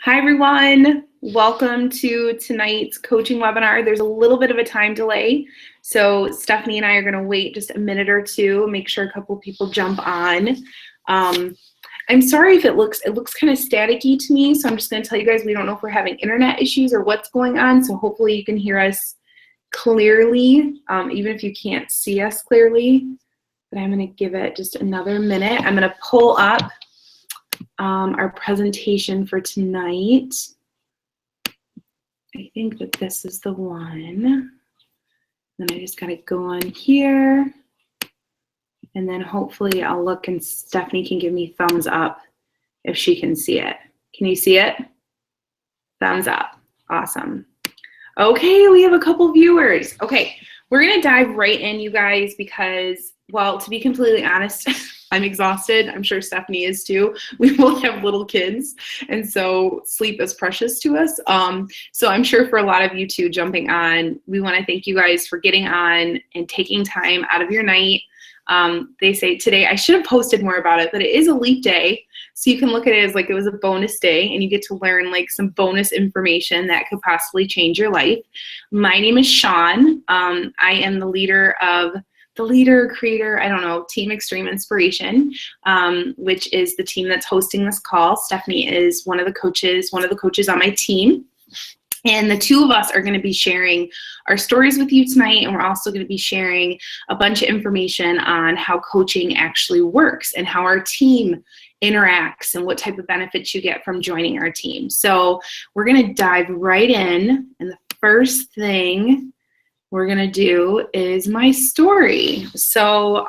Hi everyone, welcome to tonight's coaching webinar. There's a little bit of a time delay, so Stephanie and I are going to wait just a minute or two, make sure a couple people jump on. I'm sorry if it looks kind of staticky to me, so I'm just going to tell you guys we don't know if we're having internet issues or what's going on, so hopefully you can hear us clearly, even if you can't see us clearly. But I'm going to give it just another minute. I'm going to pull up our presentation for tonight. I think that this is the one. Then I just gotta go on here. And then hopefully I'll look and Stephanie can give me thumbs up if she can see it. Can you see it? Thumbs up. Awesome. Okay, we have a couple viewers. Okay, we're gonna dive right in, you guys, because, well, to be completely honest, I'm exhausted. I'm sure Stephanie is too. We both have little kids, and so sleep is precious to us. So I'm sure for a lot of you too jumping on, we want to thank you guys for getting on and taking time out of your night. They say today, I should have posted more about it, but it is a leap day. So you can look at it as like it was a bonus day and you get to learn like some bonus information that could possibly change your life. My name is Sean. I am the leader, creator, I don't know, Team Extreme Inspiration, which is the team that's hosting this call. Stephanie is one of the coaches on my team. And the two of us are going to be sharing our stories with you tonight, and we're also going to be sharing a bunch of information on how coaching actually works and how our team interacts and what type of benefits you get from joining our team. So we're going to dive right in, and the first thing we're gonna do is my story. So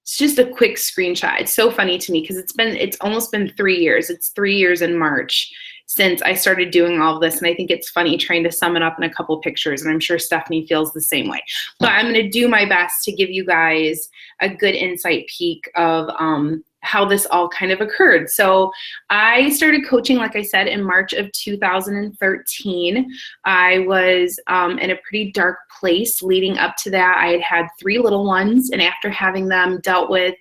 it's just a quick screenshot. It's so funny to me because it's almost been 3 years. It's 3 years in March since I started doing all of this, and I think it's funny trying to sum it up in a couple pictures, and I'm sure Stephanie feels the same way. But I'm gonna do my best to give you guys a good insight peek of how this all kind of occurred. So I started coaching, like I said, in March of 2013. I was in a pretty dark place leading up to that. I had had 3 little ones, and after having them, dealt with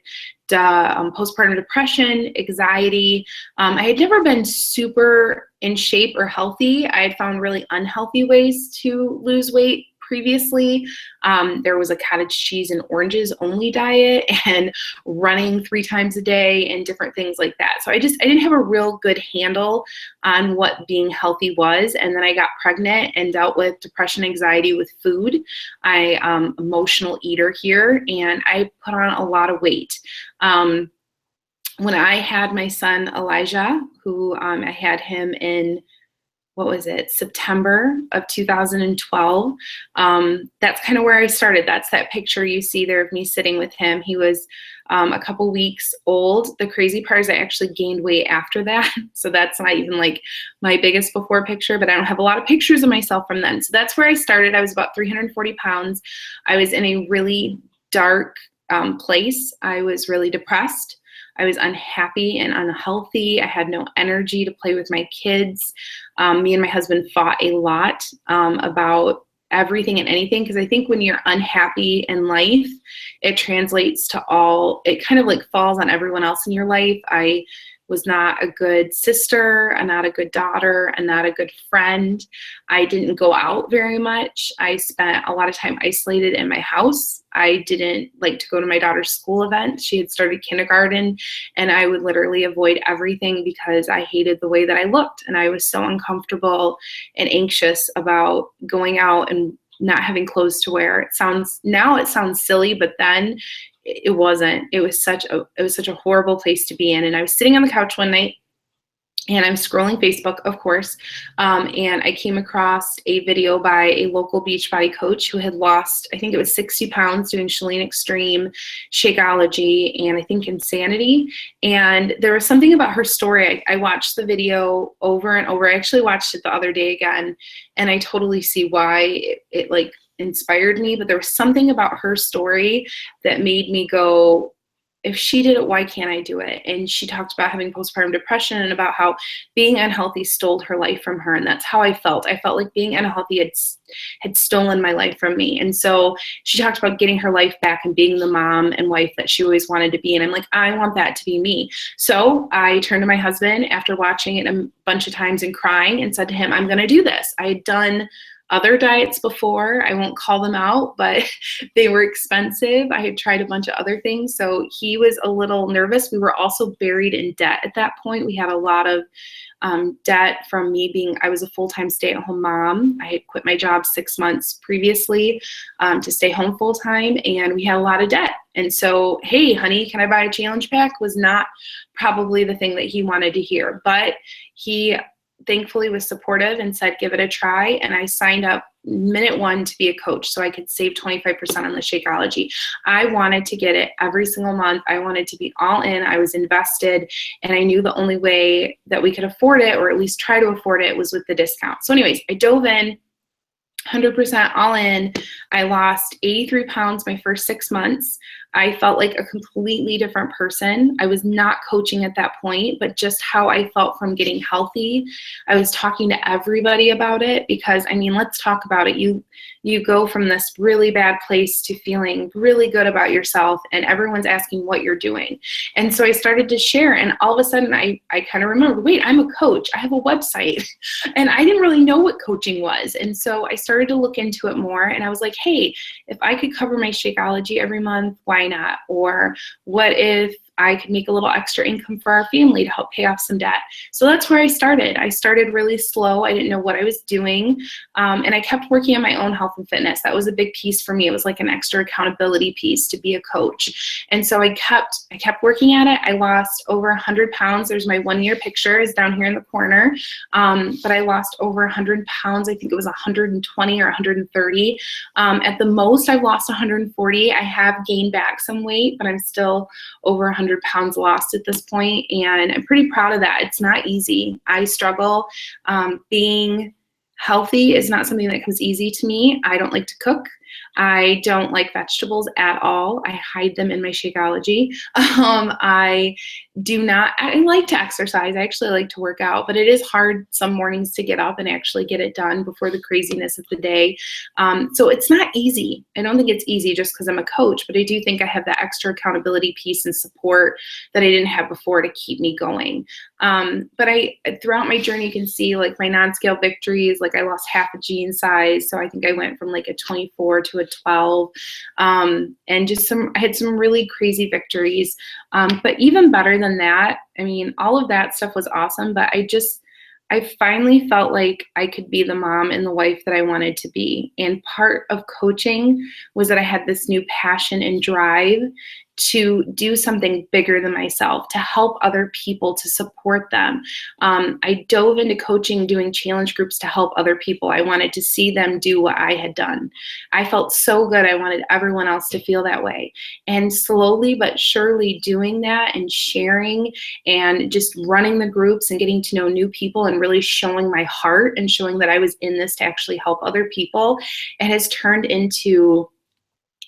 postpartum depression, anxiety. I had never been super in shape or healthy. I had found really unhealthy ways to lose weight previously. There was a cottage cheese and oranges only diet and running 3 times a day and different things like that. So I didn't have a real good handle on what being healthy was. And then I got pregnant and dealt with depression, anxiety with food. I emotional eater here, and I put on a lot of weight. When I had my son Elijah, who I had him in, September of 2012. That's kind of where I started. That's that picture you see there of me sitting with him. He was a couple weeks old. The crazy part is I actually gained weight after that. So that's not even like my biggest before picture, but I don't have a lot of pictures of myself from then. So that's where I started. I was about 340 pounds. I was in a really dark place. I was really depressed. I was unhappy and unhealthy. I had no energy to play with my kids. Me and my husband fought a lot about everything and anything, because I think when you're unhappy in life, it translates to it kind of like falls on everyone else in your life. I was not a good sister, not a good daughter, and not a good friend. I didn't go out very much. I spent a lot of time isolated in my house. I didn't like to go to my daughter's school events. She had started kindergarten, and I would literally avoid everything because I hated the way that I looked, and I was so uncomfortable and anxious about going out and not having clothes to wear. It sounds silly, but then it wasn't. It was such a horrible place to be in. And I was sitting on the couch one night, and I'm scrolling Facebook, of course, and I came across a video by a local Beachbody coach who had lost, I think it was 60 pounds doing Chalene Extreme, Shakeology, and I think Insanity. And there was something about her story. I watched the video over and over. I actually watched it the other day again, and I totally see why it like inspired me. But there was something about her story that made me go, if she did it, why can't I do it? And she talked about having postpartum depression and about how being unhealthy stole her life from her. And that's how I felt. I felt like being unhealthy had stolen my life from me. And so she talked about getting her life back and being the mom and wife that she always wanted to be. And I'm like, I want that to be me. So I turned to my husband after watching it a bunch of times and crying and said to him, I'm going to do this. I had done other diets before. I won't call them out, but they were expensive. I had tried a bunch of other things. So he was a little nervous. We were also buried in debt at that point. We had a lot of debt from me I was a full-time stay-at-home mom. I had quit my job 6 months previously to stay home full-time, and we had a lot of debt. And so, hey, honey, can I buy a challenge pack? Was not probably the thing that he wanted to hear, but he thankfully was supportive and said, give it a try. And I signed up minute one to be a coach so I could save 25% on the Shakeology. I wanted to get it every single month. I wanted to be all in. I was invested, and I knew the only way that we could afford it, or at least try to afford it, was with the discount. So anyways, I dove in 100% all in. I lost 83 pounds my first 6 months. I felt like a completely different person. I was not coaching at that point, but just how I felt from getting healthy. I was talking to everybody about it because, I mean, let's talk about it. You go from this really bad place to feeling really good about yourself, and everyone's asking what you're doing. And so I started to share, and all of a sudden I kind of remembered, wait, I'm a coach. I have a website. And I didn't really know what coaching was. And so I started to look into it more, and I was like, hey, if I could cover my Shakeology every month, why not? Or what if I could make a little extra income for our family to help pay off some debt? So that's where I started. I started really slow. I didn't know what I was doing. And I kept working on my own health and fitness. That was a big piece for me. It was like an extra accountability piece to be a coach. And so I kept working at it. I lost over 100 pounds. There's my 1 year picture is down here in the corner. But I lost over 100 pounds. I think it was 120 or 130. At the most, I've lost 140. I have gained back some weight, but I'm still over 100 pounds lost at this point, and I'm pretty proud of that. It's not easy. I struggle. Being healthy is not something that comes easy to me. I don't like to cook. I don't like vegetables at all. I hide them in my Shakeology. I like to exercise. I actually like to work out, but it is hard some mornings to get up and actually get it done before the craziness of the day. So it's not easy. I don't think it's easy just because I'm a coach, but I do think I have that extra accountability piece and support that I didn't have before to keep me going. But throughout my journey, you can see like my non-scale victories, like I lost half a jean size. So I think I went from like a 24 to a 12, and I had some really crazy victories. But even better than that, I mean, all of that stuff was awesome, but I finally felt like I could be the mom and the wife that I wanted to be. And part of coaching was that I had this new passion and drive to do something bigger than myself, to help other people, to support them. I dove into coaching, doing challenge groups to help other people. I wanted to see them do what I had done. I felt so good. I wanted everyone else to feel that way. And slowly but surely doing that and sharing and just running the groups and getting to know new people and really showing my heart and showing that I was in this to actually help other people, it has turned into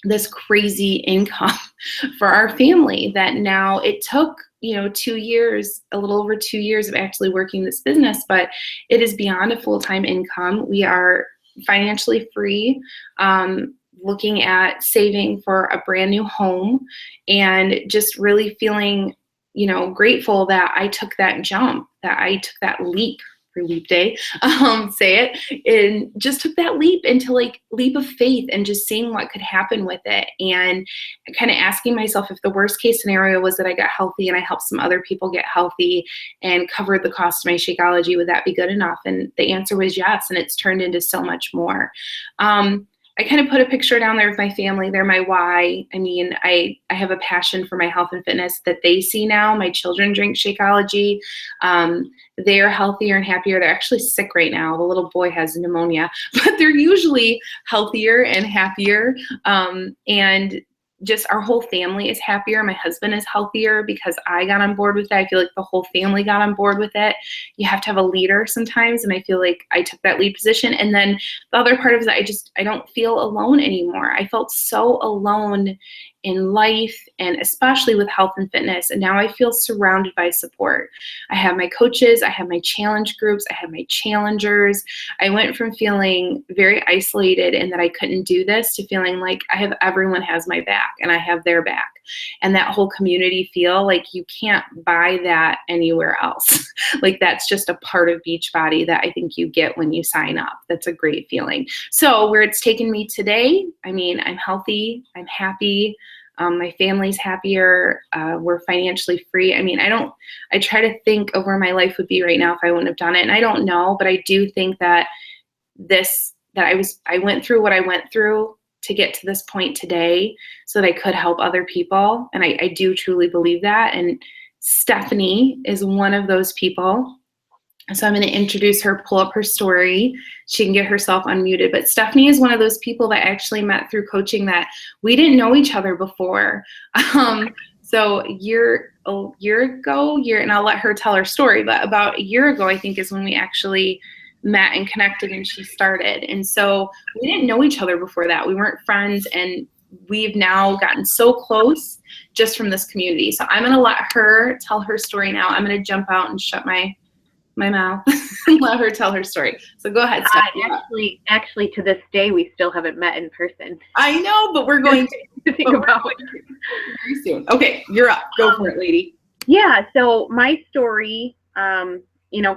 this crazy income for our family that now it took, 2 years, a little over 2 years of actually working this business, but it is beyond a full-time income. We are financially free, looking at saving for a brand new home, and just really feeling, grateful that I took that jump, that I took that leap for leap day, say it, and just took that leap into leap of faith and just seeing what could happen with it, and kind of asking myself, if the worst case scenario was that I got healthy and I helped some other people get healthy and covered the cost of my Shakeology, would that be good enough? And the answer was yes, and it's turned into so much more. I kind of put a picture down there of my family. They're my why. I mean, I have a passion for my health and fitness that they see now. My children drink Shakeology. They are healthier and happier. They're actually sick right now. The little boy has pneumonia, but they're usually healthier and happier. And just our whole family is happier. My husband is healthier because I got on board with it. I feel like the whole family got on board with it. You have to have a leader sometimes, and I feel like I took that lead position. And then the other part of it is I don't feel alone anymore. I felt so alone in life, and especially with health and fitness. And now I feel surrounded by support. I have my coaches, I have my challenge groups, I have my challengers. I went from feeling very isolated and that I couldn't do this to feeling like I have everyone has my back and I have their back. And that whole community feel, like you can't buy that anywhere else. Like that's just a part of Beachbody that I think you get when you sign up. That's a great feeling. So where it's taken me today, I mean, I'm healthy, I'm happy, my family's happier, we're financially free. I mean, I try to think of where my life would be right now if I wouldn't have done it. And I don't know, but I do think that I went through what I went through to get to this point today so that I could help other people. And I do truly believe that. And Stephanie is one of those people. So I'm going to introduce her, pull up her story. She can get herself unmuted. But Stephanie is one of those people that I actually met through coaching that we didn't know each other before. So a year ago, and I'll let her tell her story, but about a year ago, I think is when we actually met and connected and she started. And so we didn't know each other before that. We weren't friends, and we've now gotten so close just from this community. So I'm going to let her tell her story now. I'm going to jump out and shut my mouth and let her tell her story. So go ahead, Stephanie. Actually, to this day, we still haven't met in person. I know, but we're going to think about it very soon. Okay, you're up. Go for it, lady. Yeah. So my story,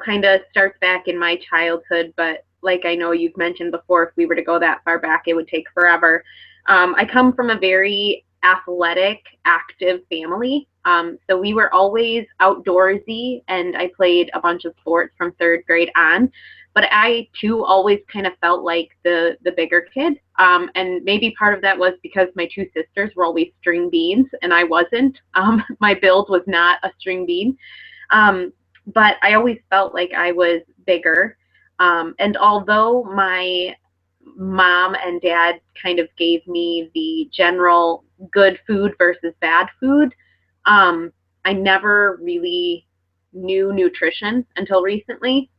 kind of starts back in my childhood, but like I know you've mentioned before, if we were to go that far back, it would take forever. I come from a very athletic, active family. So we were always outdoorsy, and I played a bunch of sports from 3rd grade on. But I too always kind of felt like the bigger kid. And maybe part of that was because my 2 sisters were always string beans and I wasn't. My build was not a string bean. But I always felt like I was bigger. And although my mom and dad kind of gave me the general good food versus bad food, I never really knew nutrition until recently.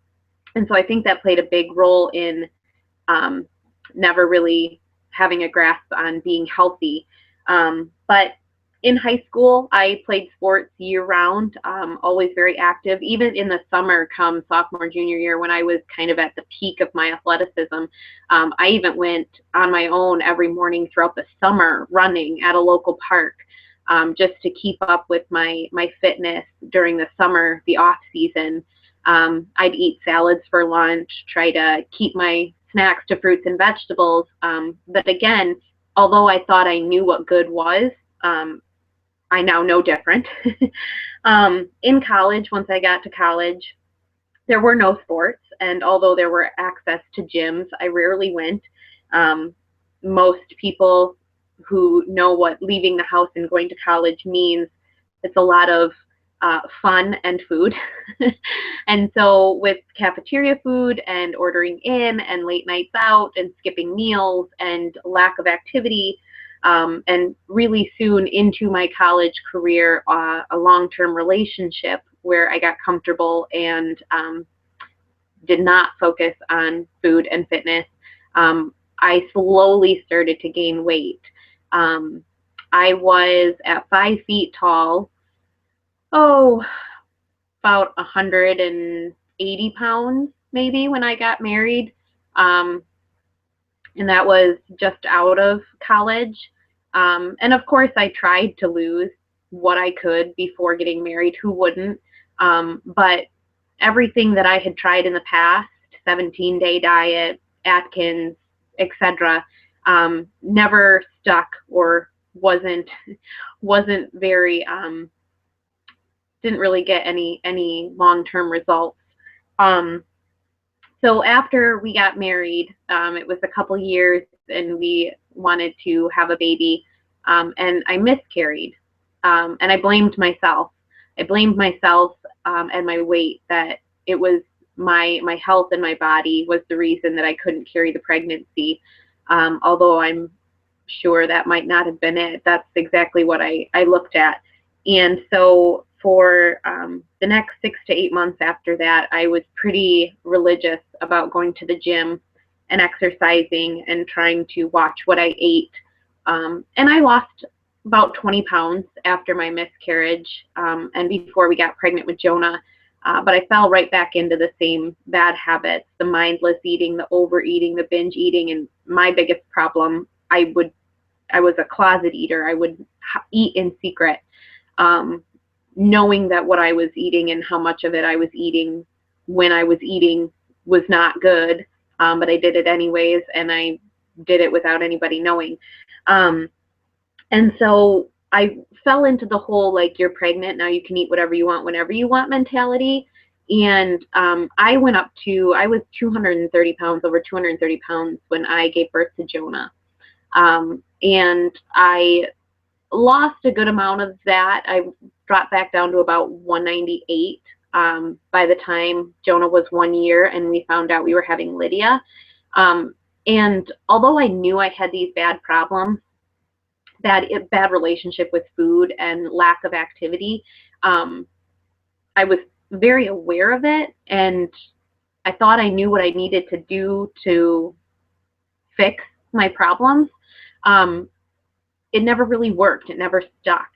And so I think that played a big role in never really having a grasp on being healthy. But in high school, I played sports year-round, always very active. Even in the summer, come sophomore, junior year, when I was kind of at the peak of my athleticism, I even went on my own every morning throughout the summer running at a local park, just to keep up with my fitness during the summer, the off season. I'd eat salads for lunch, try to keep my snacks to fruits and vegetables. But again, although I thought I knew what good was, I now know different. In college, once I got to college, there were no sports. And although there were access to gyms, I rarely went. Most people who know what leaving the house and going to college means, it's a lot of fun and food. And so with cafeteria food and ordering in and late nights out and skipping meals and lack of activity, and really soon into my college career, a long-term relationship where I got comfortable and did not focus on food and fitness, I slowly started to gain weight. I was at 5 feet tall, about 180 pounds maybe when I got married. And that was just out of college. And of course I tried to lose what I could before getting married. Who wouldn't? But everything that I had tried in the past, 17-day diet, Atkins, etc., never stuck or wasn't very, didn't really get any long-term results. So after we got married, it was a couple years and we wanted to have a baby, and I miscarried, and I blamed myself. And my weight, that it was my health and my body was the reason that I couldn't carry the pregnancy, although I'm sure that might not have been it. That's exactly what I looked at. And so for the next 6 to 8 months after that, I was pretty religious about going to the gym and exercising and trying to watch what I ate. And I lost about 20 pounds after my miscarriage, and before we got pregnant with Jonah. But I fell right back into the same bad habits, the mindless eating, the overeating, the binge eating. And my biggest problem, I was a closet eater. I would eat in secret, knowing that what I was eating and how much of it I was eating when I was eating was not good. But I did it anyways, and I did it without anybody knowing. And so I fell into the whole, like, you're pregnant, now you can eat whatever you want, whenever you want mentality. And I was 230 pounds, over 230 pounds when I gave birth to Jonah. And I lost a good amount of that. I dropped back down to about 198 by the time Jonah was 1 year and we found out we were having Lydia. And although I knew I had these bad problems, bad relationship with food and lack of activity, I was very aware of it, and I thought I knew what I needed to do to fix my problems. It never really worked. It never stuck.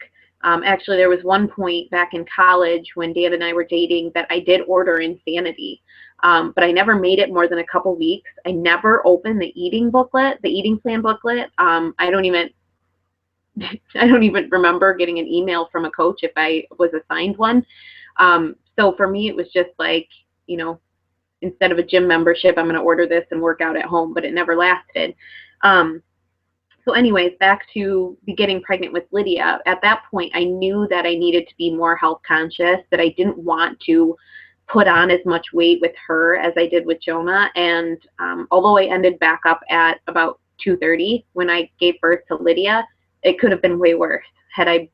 Actually, there was one point back in college when Dan and I were dating that I did order Insanity, but I never made it more than a couple weeks. I never opened the eating plan booklet. I don't even remember getting an email from a coach if I was assigned one. So for me, it was just like, instead of a gym membership, I'm going to order this and work out at home, but it never lasted. So anyways, back to getting pregnant with Lydia. At that point, I knew that I needed to be more health conscious, that I didn't want to put on as much weight with her as I did with Jonah. And although I ended back up at about 230 when I gave birth to Lydia, it could have been way worse had I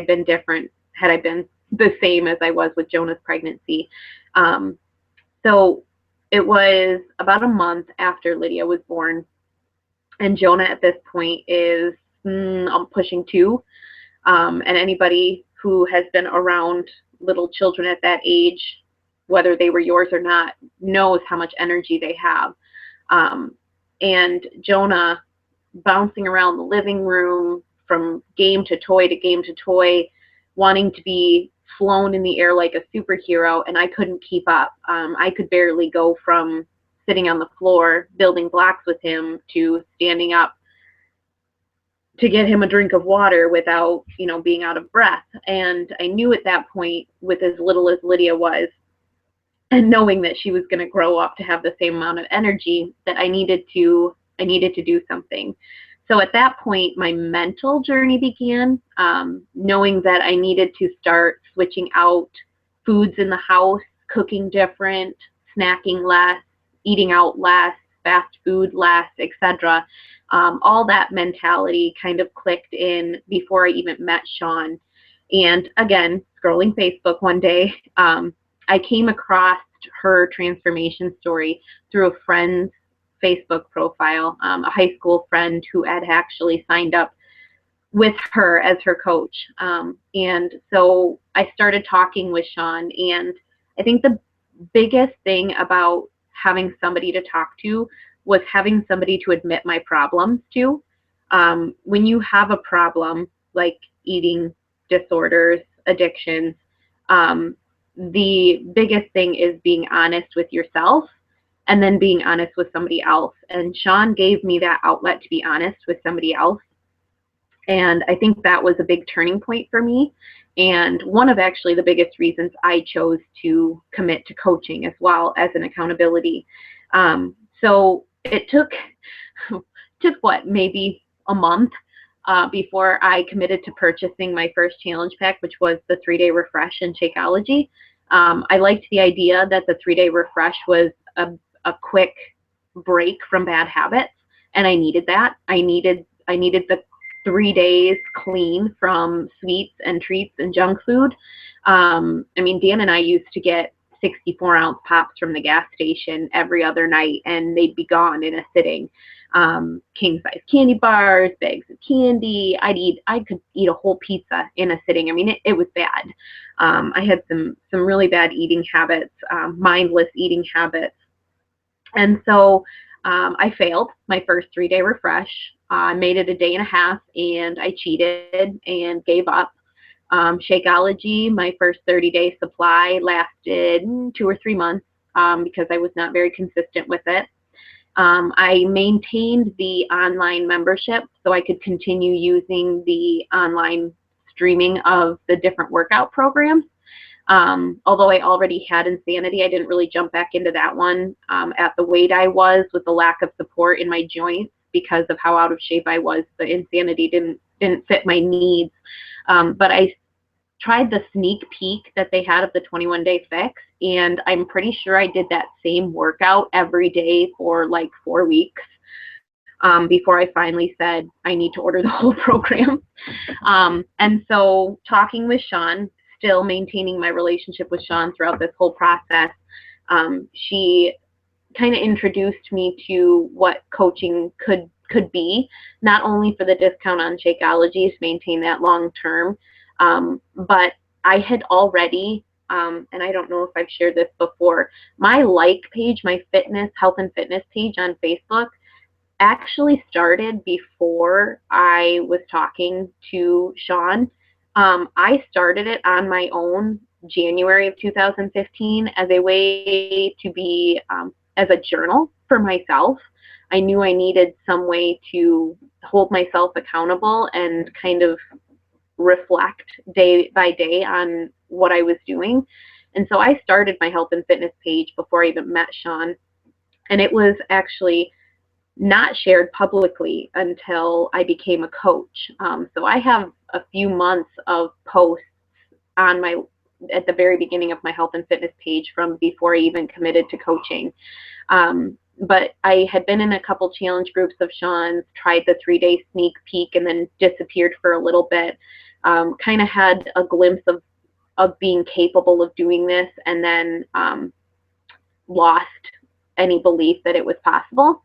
been different, had I been the same as I was with Jonah's pregnancy. So it was about a month after Lydia was born, and Jonah at this point is I'm pushing 2. And anybody who has been around little children at that age, whether they were yours or not, knows how much energy they have. And Jonah bouncing around the living room from game to toy, wanting to be flown in the air like a superhero, and I couldn't keep up. I could barely go from sitting on the floor building blocks with him to standing up to get him a drink of water without, being out of breath. And I knew at that point, with as little as Lydia was, and knowing that she was going to grow up to have the same amount of energy, that I needed to do something. So at that point, my mental journey began, knowing that I needed to start switching out foods in the house, cooking different, snacking less, eating out less, fast food less, etc. All that mentality kind of clicked in before I even met Sean. And again, scrolling Facebook one day, I came across her transformation story through a friend's Facebook profile, a high school friend who had actually signed up with her as her coach. And so I started talking with Sean, and I think the biggest thing about having somebody to talk to was having somebody to admit my problems to. When you have a problem like eating disorders, addictions, the biggest thing is being honest with yourself and then being honest with somebody else. And Sean gave me that outlet to be honest with somebody else. And I think that was a big turning point for me, and one of actually the biggest reasons I chose to commit to coaching as well as an accountability. So it took what, maybe a month before I committed to purchasing my first challenge pack, which was the 3-day refresh in Shakeology. I liked the idea that the 3-day refresh was a quick break from bad habits, and I needed that. I needed the 3 days clean from sweets and treats and junk food. Dan and I used to get 64-ounce pops from the gas station every other night, and they'd be gone in a sitting. King-size candy bars, bags of candy. I could eat a whole pizza in a sitting. It was bad. I had some really bad eating habits, mindless eating habits. And so I failed my first 3-day refresh. I made it a day and a half, and I cheated and gave up. Shakeology, my first 30-day supply lasted 2 or 3 months because I was not very consistent with it. I maintained the online membership so I could continue using the online streaming of the different workout programs. Although I already had Insanity, I didn't really jump back into that one at the weight I was with the lack of support in my joints because of how out of shape I was. The Insanity didn't fit my needs. But I tried the sneak peek that they had of the 21-day fix, and I'm pretty sure I did that same workout every day for like 4 weeks before I finally said I need to order the whole program. And so talking with Shawn, still maintaining my relationship with Shawn throughout this whole process, she kind of introduced me to what coaching could be, not only for the discount on Shakeology to maintain that long term, but I had already, and I don't know if I've shared this before, my like page, my health and fitness page on Facebook actually started before I was talking to Shawn. I started it on my own January of 2015 as a way to be, as a journal for myself. I knew I needed some way to hold myself accountable and kind of reflect day by day on what I was doing. And so I started my health and fitness page before I even met Shawn. And it was actually not shared publicly until I became a coach. So I have a few months of posts on at the very beginning of my health and fitness page from before I even committed to coaching. But I had been in a couple challenge groups of Shawn's, tried the 3-day sneak peek, and then disappeared for a little bit. Kind of had a glimpse of being capable of doing this, and then lost any belief that it was possible.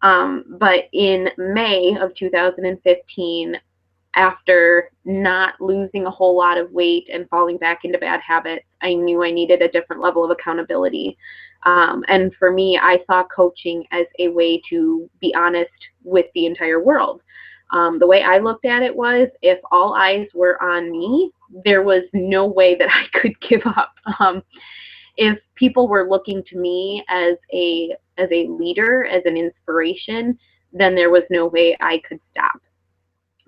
But in May of 2015, after not losing a whole lot of weight and falling back into bad habits, I knew I needed a different level of accountability. And for me, I saw coaching as a way to be honest with the entire world. The way I looked at it was, if all eyes were on me, there was no way that I could give up. If people were looking to me as a leader, as an inspiration, then there was no way I could stop.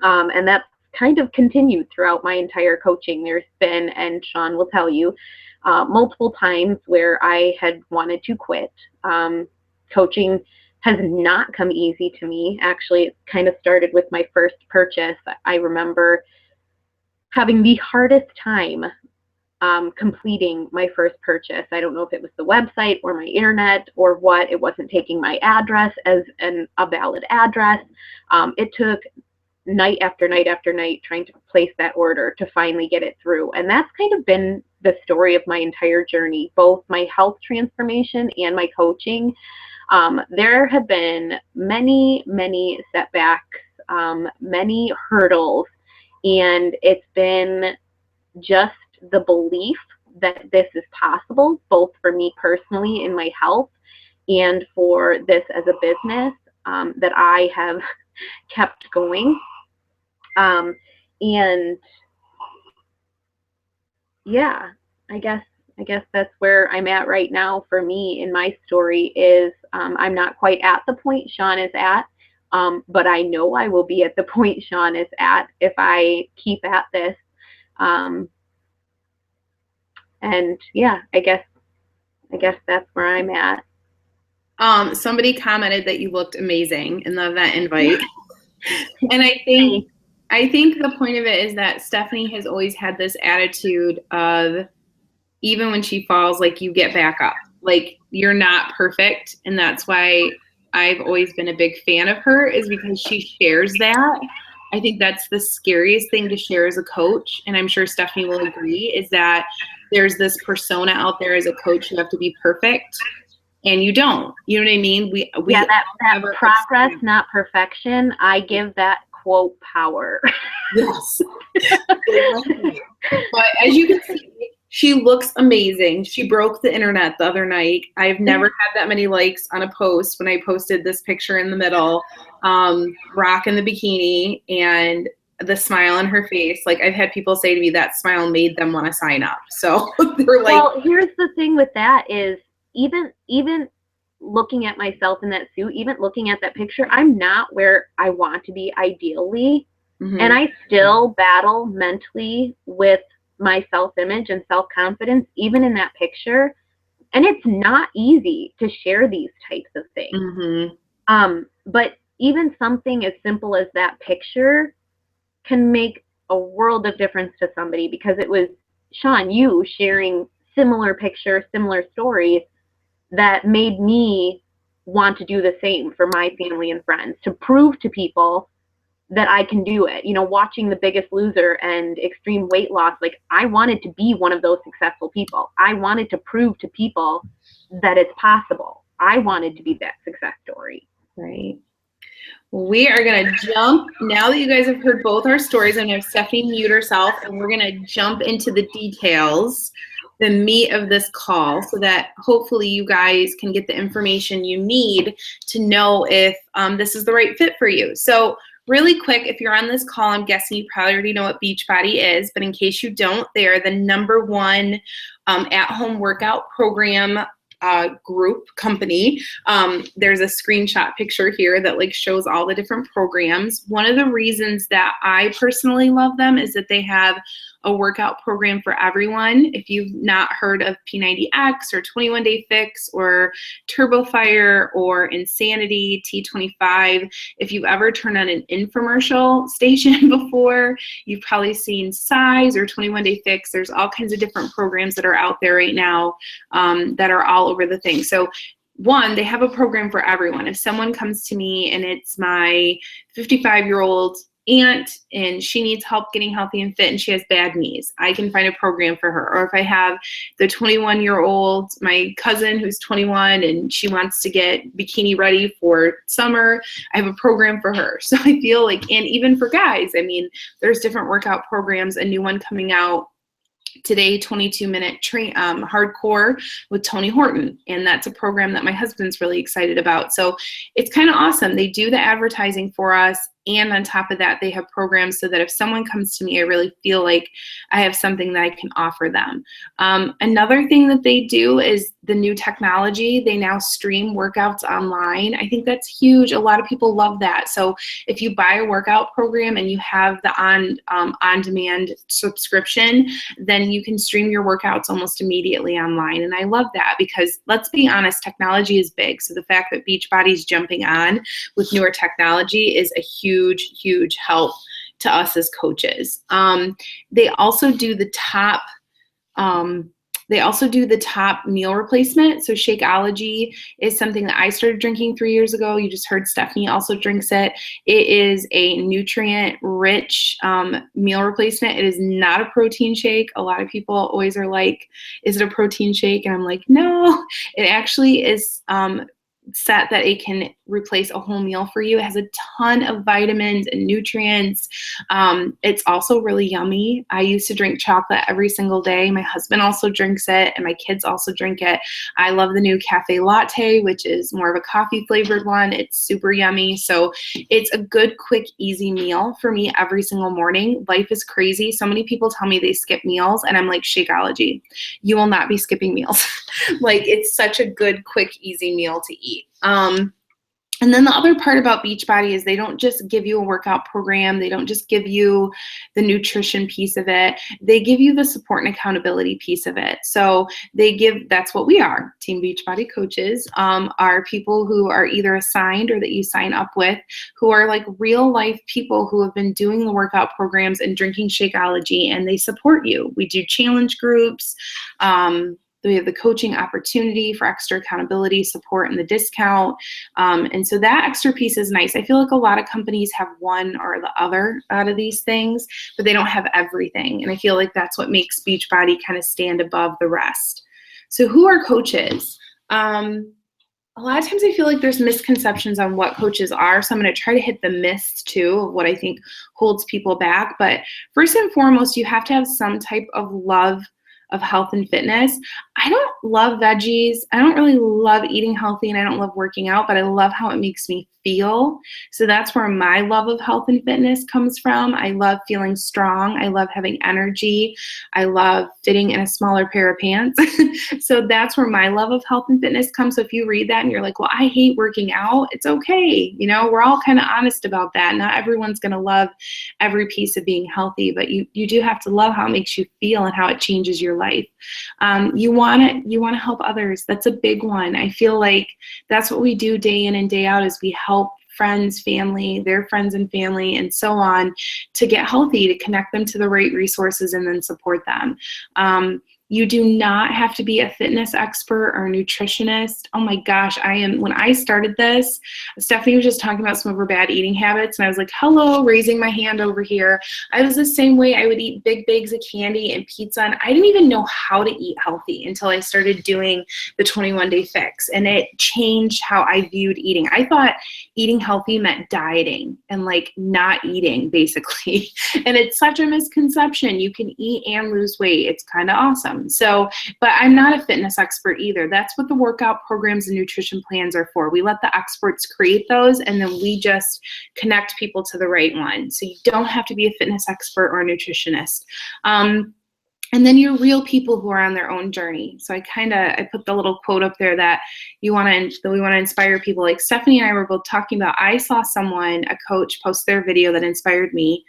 And that's kind of continued throughout my entire coaching. There's been, and Shawn will tell you, multiple times where I had wanted to quit. Coaching has not come easy to me. Actually, it kind of started with my first purchase. I remember having the hardest time completing my first purchase. I don't know if it was the website or my internet or what. It wasn't taking my address as a valid address. It took night after night after night trying to place that order to finally get it through. And that's kind of been the story of my entire journey, both my health transformation and my coaching. There have been many, many setbacks, many hurdles, and it's been just the belief that this is possible, both for me personally in my health and for this as a business, that I have kept going. And yeah, I guess that's where I'm at right now for me in my story is, I'm not quite at the point Shawn is at, but I know I will be at the point Shawn is at if I keep at this. And yeah, I guess that's where I'm at. Somebody commented that you looked amazing in the event invite. And I think the point of it is that Stephanie has always had this attitude of, even when she falls, like, you get back up. Like, you're not perfect. And that's why I've always been a big fan of her, is because she shares that. I think that's the scariest thing to share as a coach. And I'm sure Stephanie will agree, is that there's this persona out there as a coach, you have to be perfect. And you don't. You know what I mean? Yeah, that progress, not perfection. I give that quote power. Yes. But as you can see, She looks amazing. She broke the internet the other night. I've never had that many likes on a post when I posted this picture in the middle, rocking the bikini and the smile on her face. Like, I've had people say to me that smile made them want to sign up. So they're like, well, here's the thing with that is even looking at myself in that suit, even looking at that picture, I'm not where I want to be ideally. mm-hmm. And I still battle mentally with my self-image and self-confidence, even in that picture. And it's not easy to share these types of things. Mm-hmm. But even something as simple as that picture can make a world of difference to somebody, because it was Sean, you sharing similar pictures, similar stories that made me want to do the same for my family and friends, to prove to people that I can do it. You know, watching The Biggest Loser and Extreme Weight Loss, like, I wanted to be one of those successful people. I wanted to prove to people that it's possible. I wanted to be that success story. Right. Well, we are going to jump, now that you guys have heard both our stories, I'm going to have Stephanie mute herself, and we're going to jump into the details, the meat of this call, so that hopefully you guys can get the information you need to know if this is the right fit for you. So really quick, if you're on this call, I'm guessing you probably already know what Beachbody is, but in case you don't, they are the #1 at-home workout program group company. There's a screenshot picture here that like shows all the different programs. One of the reasons that I personally love them is that they have a workout program for everyone. If you've not heard of P90X or 21 Day Fix or Turbo Fire or Insanity, T25, if you've ever turned on an infomercial station before, you've probably seen Size or 21 Day Fix. There's all kinds of different programs that are out there right now that are all over the thing. So one, they have a program for everyone. If someone comes to me and it's my 55-year-old aunt and she needs help getting healthy and fit and she has bad knees, I can find a program for her. Or if I have the 21-year-old, my cousin who's 21 and she wants to get bikini ready for summer, I have a program for her. So I feel like, and even for guys, I mean, there's different workout programs, a new one coming out today, 22-minute hardcore with Tony Horton, and that's a program that my husband's really excited about. So it's kind of awesome. They do the advertising for us, and on top of that, they have programs so that if someone comes to me, I really feel like I have something that I can offer them. Another thing that they do is the new technology. They now stream workouts online. I think that's huge. A lot of people love that. So if you buy a workout program and you have the on-demand subscription, then you can stream your workouts almost immediately online. And I love that because, let's be honest, technology is big. So the fact that Beachbody's jumping on with newer technology is a huge help to us as coaches. They also do the top meal replacement. So Shakeology is something that I started drinking 3 years ago. You just heard Stephanie also drinks it. It is a nutrient-rich meal replacement. It is not a protein shake. A lot of people always are like, is it a protein shake? And I'm like, no, it actually is set that it can replace a whole meal for you. It has a ton of vitamins and nutrients. It's also really yummy. I used to drink chocolate every single day. My husband also drinks it, and my kids also drink it. I love the new cafe latte, which is more of a coffee flavored one. It's super yummy. So it's a good, quick, easy meal for me every single morning. Life is crazy. So many people tell me they skip meals, and I'm like, Shakeology, you will not be skipping meals. Like, it's such a good, quick, easy meal to eat. And then the other part about Beachbody is they don't just give you a workout program. They don't just give you the nutrition piece of it. They give you the support and accountability piece of it. So that's what we are. Team Beachbody coaches are people who are either assigned or that you sign up with, who are like real life people who have been doing the workout programs and drinking Shakeology, and they support you. We do challenge groups. We have the coaching opportunity for extra accountability, support, and the discount. And so that extra piece is nice. I feel like a lot of companies have one or the other out of these things, but they don't have everything. And I feel like that's what makes Beachbody kind of stand above the rest. So who are coaches? A lot of times I feel like there's misconceptions on what coaches are. So I'm going to try to hit the myths too of what I think holds people back. But first and foremost, you have to have some type of love of health and fitness. I don't love veggies. I don't really love eating healthy, and I don't love working out, but I love how it makes me feel. So that's where my love of health and fitness comes from. I love feeling strong. I love having energy. I love fitting in a smaller pair of pants. So that's where my love of health and fitness comes. So if you read that and you're like, well, I hate working out, it's okay. You know, we're all kind of honest about that. Not everyone's going to love every piece of being healthy, but you do have to love how it makes you feel and how it changes your life. You want to help others. That's a big one. I feel like that's what we do day in and day out, is we help friends, family, their friends and family, and so on, to get healthy, to connect them to the right resources and then support them. You do not have to be a fitness expert or a nutritionist. Oh my gosh, when I started this, Stephanie was just talking about some of her bad eating habits, and I was like, hello, raising my hand over here. I was the same way. I would eat big bags of candy and pizza, and I didn't even know how to eat healthy until I started doing the 21-day fix, and it changed how I viewed eating. I thought eating healthy meant dieting and like not eating, basically. And it's such a misconception. You can eat and lose weight. It's kind of awesome. So, but I'm not a fitness expert either. That's what the workout programs and nutrition plans are for. We let the experts create those, and then we just connect people to the right one. So you don't have to be a fitness expert or a nutritionist. And then you're real people who are on their own journey. So I put the little quote up there that we want to inspire people. Like Stephanie and I were both talking about, I saw a coach post their video that inspired me.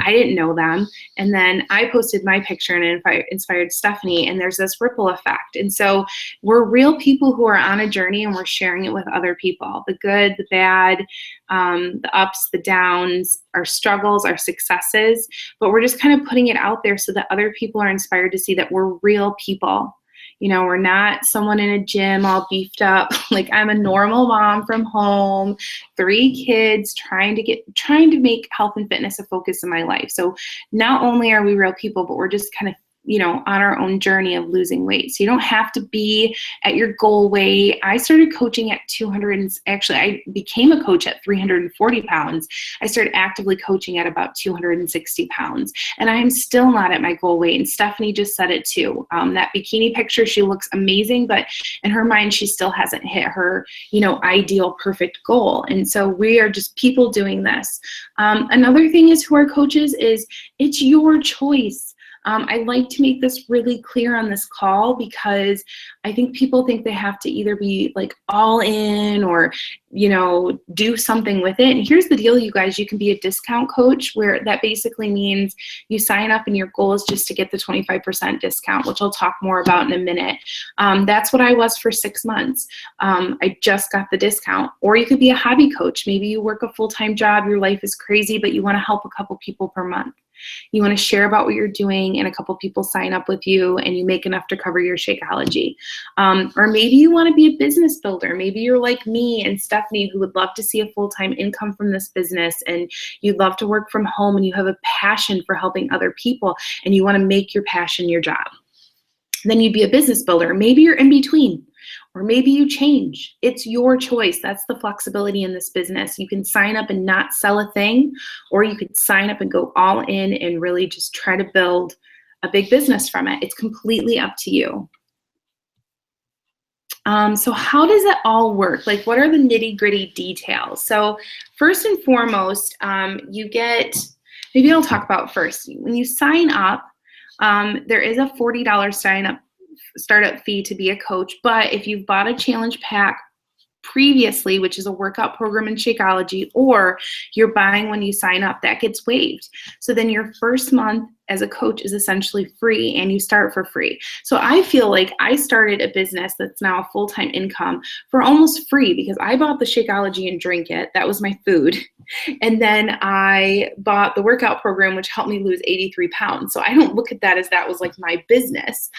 I didn't know them. And then I posted my picture and it inspired Stephanie, and there's this ripple effect. And so we're real people who are on a journey, and we're sharing it with other people, the good, the bad, the ups, the downs, our struggles, our successes, but we're just kind of putting it out there so that other people are inspired to see that we're real people. You know, we're not someone in a gym all beefed up. Like, I'm a normal mom from home, 3 kids, trying to make health and fitness a focus in my life. So not only are we real people, but we're just kind of, you know, on our own journey of losing weight. So you don't have to be at your goal weight. I started coaching at I became a coach at 340 pounds. I started actively coaching at about 260 pounds. And I'm still not at my goal weight. And Stephanie just said it too. That bikini picture, she looks amazing, but in her mind, she still hasn't hit her, you know, ideal perfect goal. And so we are just people doing this. Another thing is, who are coaches, is it's your choice. I like to make this really clear on this call, because I think people think they have to either be like all in or, you know, do something with it. And here's the deal, you guys, you can be a discount coach, where that basically means you sign up and your goal is just to get the 25% discount, which I'll talk more about in a minute. That's what I was for 6 months. I just got the discount. Or you could be a hobby coach. Maybe you work a full-time job, your life is crazy, but you want to help a couple people per month. You want to share about what you're doing, and a couple people sign up with you, and you make enough to cover your Shakeology. Or maybe you want to be a business builder. Maybe you're like me and Stephanie, who would love to see a full-time income from this business, and you'd love to work from home, and you have a passion for helping other people, and you want to make your passion your job. Then you'd be a business builder. Maybe you're in between. Or maybe you change. It's your choice. That's the flexibility in this business. You can sign up and not sell a thing, or you could sign up and go all in and really just try to build a big business from it. It's completely up to you. So how does it all work? Like, what are the nitty-gritty details? So first and foremost, maybe I'll talk about first. When you sign up, there is a $40 startup fee to be a coach, but if you've bought a challenge pack previously, which is a workout program in Shakeology, or you're buying when you sign up, that gets waived. So then your first month as a coach is essentially free, and you start for free. So I feel like I started a business that's now a full-time income for almost free, because I bought the Shakeology and drank it. That was my food. And then I bought the workout program, which helped me lose 83 pounds. So I don't look at that as that was like my business.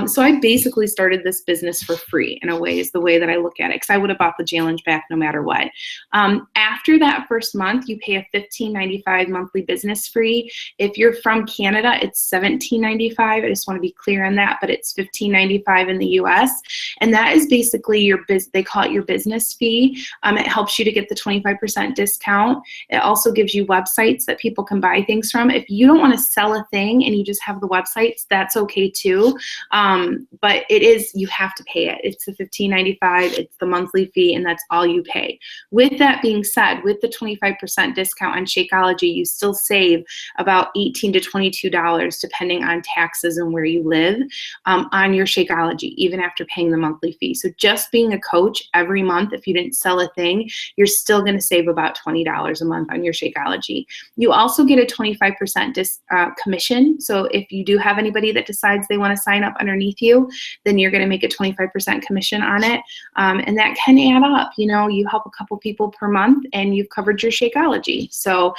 So I basically started this business for free, in a way, is the way that I look at it, because I would have bought the challenge back no matter what. After that first month, you pay a $15.95 monthly business fee. If you're from Canada, Canada, it's $17.95. I just want to be clear on that, but it's $15.95 in the US. And that is basically they call it your business fee. It helps you to get the 25% discount. It also gives you websites that people can buy things from. If you don't want to sell a thing and you just have the websites, that's okay too. But you have to pay it. It's the $15.95, it's the monthly fee, and that's all you pay. With that being said, with the 25% discount on Shakeology, you still save about $18 to $22, depending on taxes and where you live, on your Shakeology, even after paying the monthly fee. So just being a coach every month, if you didn't sell a thing, you're still going to save about $20 a month on your Shakeology. You also get a 25% commission. So if you do have anybody that decides they want to sign up underneath you, then you're going to make a 25% commission on it. And that can add up. You help a couple people per month and you've covered your Shakeology. So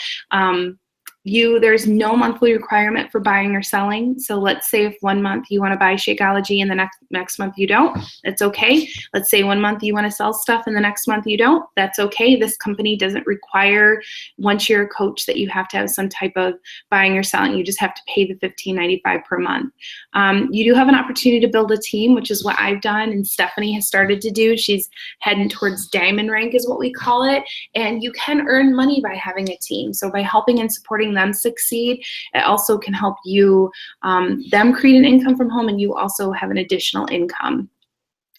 there's no monthly requirement for buying or selling. So let's say if 1 month you want to buy Shakeology and the next month you don't, that's okay. Let's say 1 month you want to sell stuff and the next month you don't, that's okay. This company doesn't require, once you're a coach, that you have to have some type of buying or selling. You just have to pay the $15.95 per month. You do have an opportunity to build a team, which is what I've done and Stephanie has started to do. She's heading towards diamond rank is what we call it. And you can earn money by having a team. So by helping and supporting them succeed, it also can help you, them create an income from home, and you also have an additional income.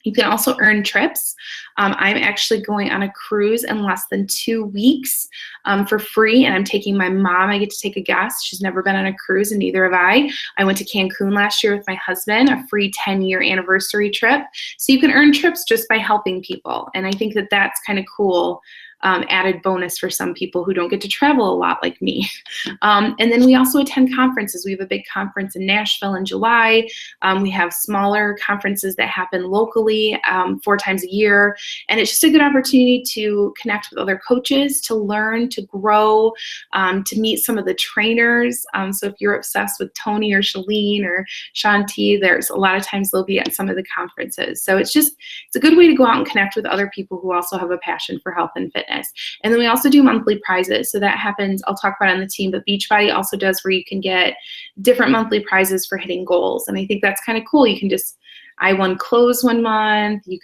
You can also earn trips. I'm actually going on a cruise in less than 2 weeks for free, and I'm taking my mom. I get to take a guest. She's never been on a cruise, and neither have I. I went to Cancun last year with my husband, a free 10-year anniversary trip. So you can earn trips just by helping people, and I think that that's kind of cool. Added bonus for some people who don't get to travel a lot like me. And then we also attend conferences. We have a big conference in Nashville in July. We have smaller conferences that happen locally 4 times a year. And it's just a good opportunity to connect with other coaches, to learn, to grow, to meet some of the trainers. So if you're obsessed with Tony or Shalene or Shanti, there's a lot of times they'll be at some of the conferences. So it's a good way to go out and connect with other people who also have a passion for health and fitness. And then we also do monthly prizes. So that happens, I'll talk about it on the team, but Beachbody also does where you can get different monthly prizes for hitting goals. And I think that's kind of cool. You can I won clothes 1 month. We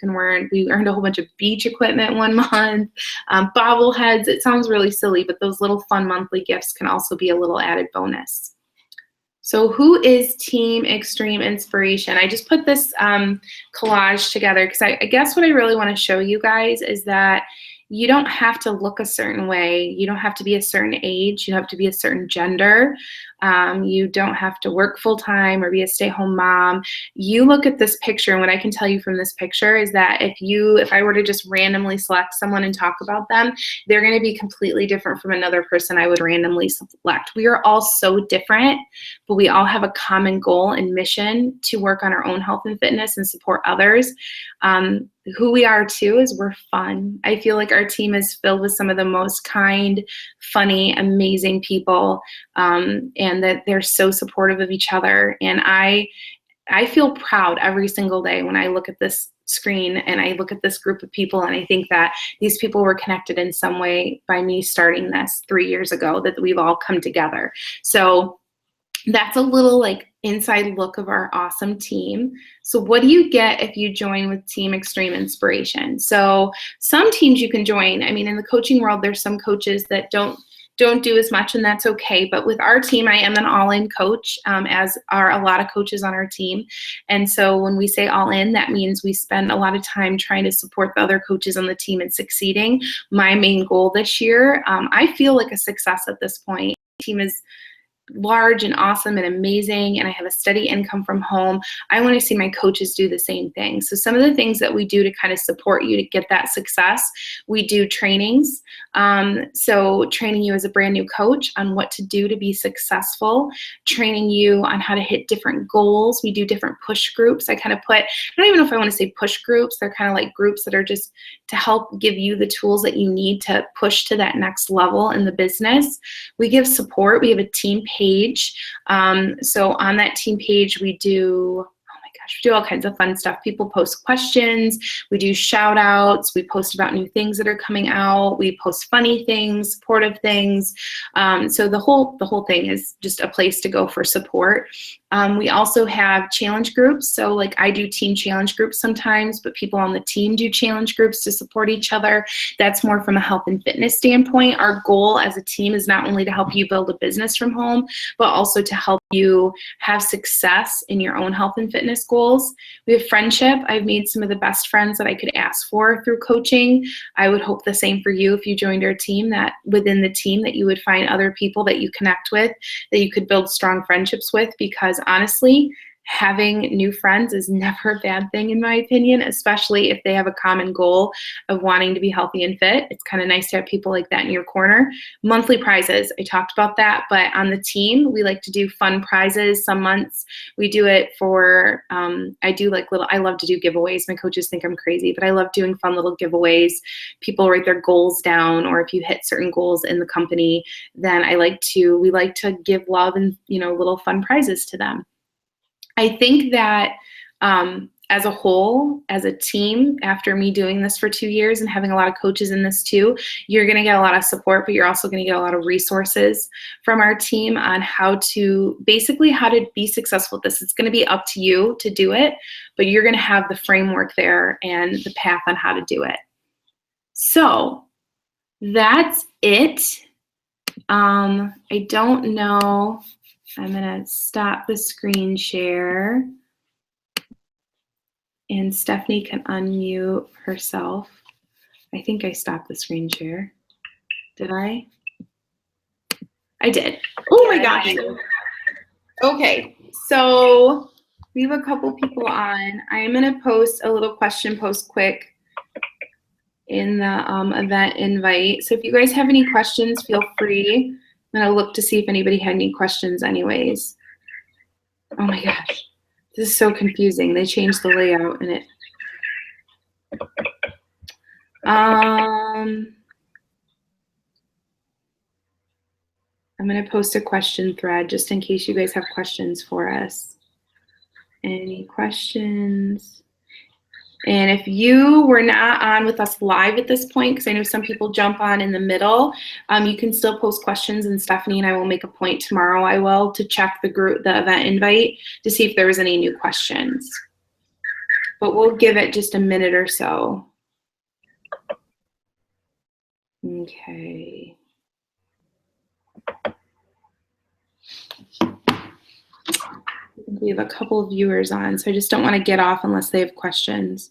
earned a whole bunch of beach equipment 1 month, bobbleheads. It sounds really silly, but those little fun monthly gifts can also be a little added bonus. So who is Team Extreme Inspiration? I just put this collage together because I guess what I really want to show you guys is that you don't have to look a certain way. You don't have to be a certain age. You don't have to be a certain gender. You don't have to work full-time or be a stay-at-home mom. You look at this picture, and what I can tell you from this picture is that if I were to just randomly select someone and talk about them, they're going to be completely different from another person I would randomly select. We are all so different, but we all have a common goal and mission to work on our own health and fitness and support others. Who we are too is we're fun. I feel like our team is filled with some of the most kind, funny, amazing people, and that they're so supportive of each other. And I feel proud every single day when I look at this screen and I look at this group of people, and I think that these people were connected in some way by me starting this 3 years ago, that we've all come together. So that's a little inside look of our awesome team. So what do you get if you join with Team Extreme Inspiration? So some teams you can join. I mean, in the coaching world, there's some coaches that don't do as much, and that's okay. But with our team, I am an all-in coach, as are a lot of coaches on our team. And so when we say all in, that means we spend a lot of time trying to support the other coaches on the team and succeeding. My main goal this year, I feel like a success at this point. The team is large and awesome and amazing, and I have a steady income from home. I want to see my coaches do the same thing. So some of the things that we do to kind of support you to get that success, we do trainings. So training you as a brand new coach on what to do to be successful, training you on how to hit different goals. We do different push groups. I don't even know if I want to say push groups. They're kind of like groups that are just to help give you the tools that you need to push to that next level in the business. We give support. We have a team page. So on that team page, we do, oh my gosh, we do all kinds of fun stuff. People post questions. We do shout outs. We post about new things that are coming out. We post funny things, supportive things. So the whole thing is just a place to go for support. We also have challenge groups. So like I do team challenge groups sometimes, but people on the team do challenge groups to support each other. That's more from a health and fitness standpoint. Our goal as a team is not only to help you build a business from home, but also to help you have success in your own health and fitness goals. We have friendship. I've made some of the best friends that I could ask for through coaching. I would hope the same for you if you joined our team, that within the team that you would find other people that you connect with, that you could build strong friendships with, because honestly, having new friends is never a bad thing in my opinion, especially if they have a common goal of wanting to be healthy and fit. It's kind of nice to have people like that in your corner. Monthly prizes, I talked about that, but on the team, we like to do fun prizes. Some months we do it for, I love to do giveaways. My coaches think I'm crazy, but I love doing fun little giveaways. People write their goals down, or if you hit certain goals in the company, then we like to give love and, little fun prizes to them. I think that as a whole, as a team, after me doing this for 2 years and having a lot of coaches in this too, you're going to get a lot of support, but you're also going to get a lot of resources from our team on how to be successful with this. It's going to be up to you to do it, but you're going to have the framework there and the path on how to do it. So that's it. I don't know. I'm going to stop the screen share, and Stephanie can unmute herself. I think I stopped the screen share. Did I? I did. Oh my gosh. Okay, so we have a couple people on. I am going to post a little question post quick in the event invite. So if you guys have any questions, feel free. I'm going to look to see if anybody had any questions anyways. Oh my gosh, this is so confusing. They changed the layout and it. I'm going to post a question thread just in case you guys have questions for us. Any questions? And if you were not on with us live at this point, because I know some people jump on in the middle, you can still post questions, and Stephanie and I will make a point tomorrow, to check the event invite to see if there was any new questions. But we'll give it just a minute or so. Okay. We have a couple of viewers on, so I just don't want to get off unless they have questions.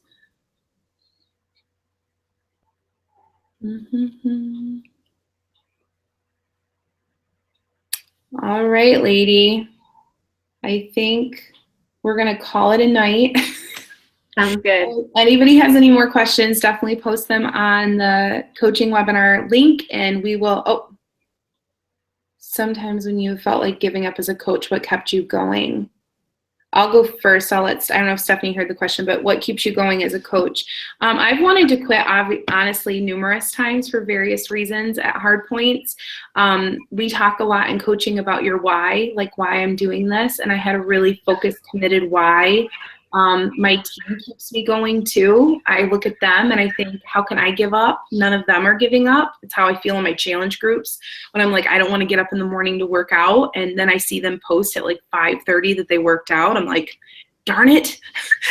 All right, lady. I think we're going to call it a night. Sounds good. If anybody has any more questions, definitely post them on the coaching webinar link, and we will. Sometimes when you felt like giving up as a coach, what kept you going? I'll go first. I don't know if Stephanie heard the question, but what keeps you going as a coach? I've wanted to quit, honestly, numerous times for various reasons at hard points. We talk a lot in coaching about your why, like why I'm doing this. And I had a really focused, committed why. My team keeps me going too. I look at them and I think, how can I give up? None of them are giving up. It's how I feel in my challenge groups when I'm like, I don't want to get up in the morning to work out. And then I see them post at like 5:30 that they worked out. I'm like, darn it,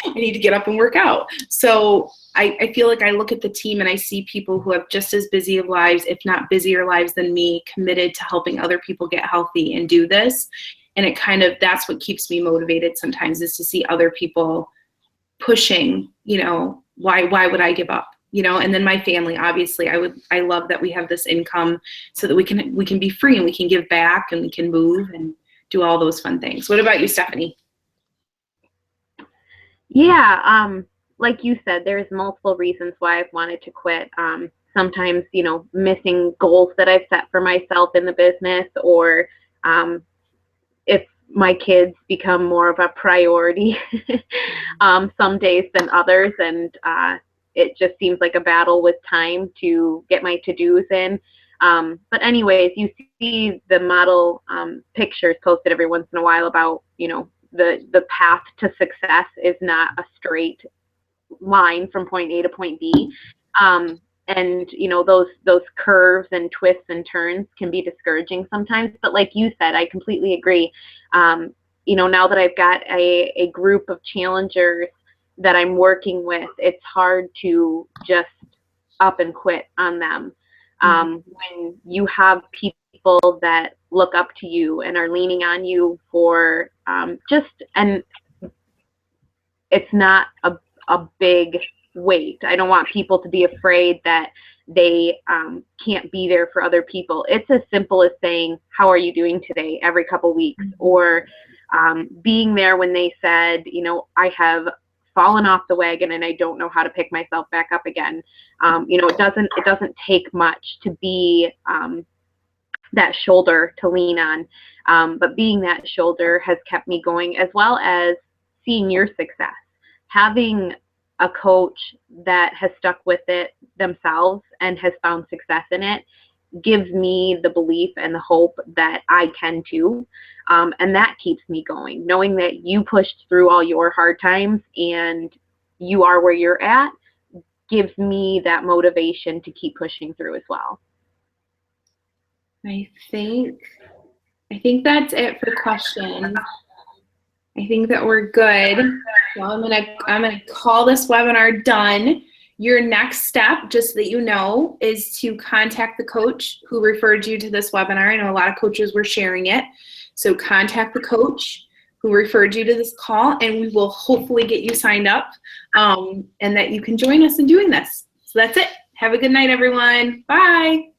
I need to get up and work out. So I feel like I look at the team and I see people who have just as busy of lives, if not busier lives than me, committed to helping other people get healthy and do this. And that's what keeps me motivated sometimes, is to see other people pushing, why would I give up? And then my family, obviously, I love that we have this income so that we can be free and we can give back and we can move and do all those fun things. What about you, Stephanie? Yeah, like you said, there's multiple reasons why I've wanted to quit. Sometimes, missing goals that I've set for myself in the business, or if my kids become more of a priority some days than others, and it just seems like a battle with time to get my to-dos in. But anyways, you see the model pictures posted every once in a while about, the path to success is not a straight line from point A to point B. And those curves and twists and turns can be discouraging sometimes. But like you said, I completely agree. Now that I've got a group of challengers that I'm working with, it's hard to just up and quit on them. When you have people that look up to you and are leaning on you for and it's not a big weight. I don't want people to be afraid that they can't be there for other people. It's as simple as saying, how are you doing today, every couple weeks, or being there when they said, I have fallen off the wagon and I don't know how to pick myself back up again. It doesn't take much to be that shoulder to lean on, but being that shoulder has kept me going, as well as seeing your success. Having a coach that has stuck with it themselves and has found success in it gives me the belief and the hope that I can too. And that keeps me going. Knowing that you pushed through all your hard times and you are where you're at gives me that motivation to keep pushing through as well. I think that's it for questions. I think that we're good. Well, I'm gonna call this webinar done. Your next step, just so that you know, is to contact the coach who referred you to this webinar. I know a lot of coaches were sharing it. So contact the coach who referred you to this call, and we will hopefully get you signed up, and that you can join us in doing this. So that's it. Have a good night, everyone. Bye.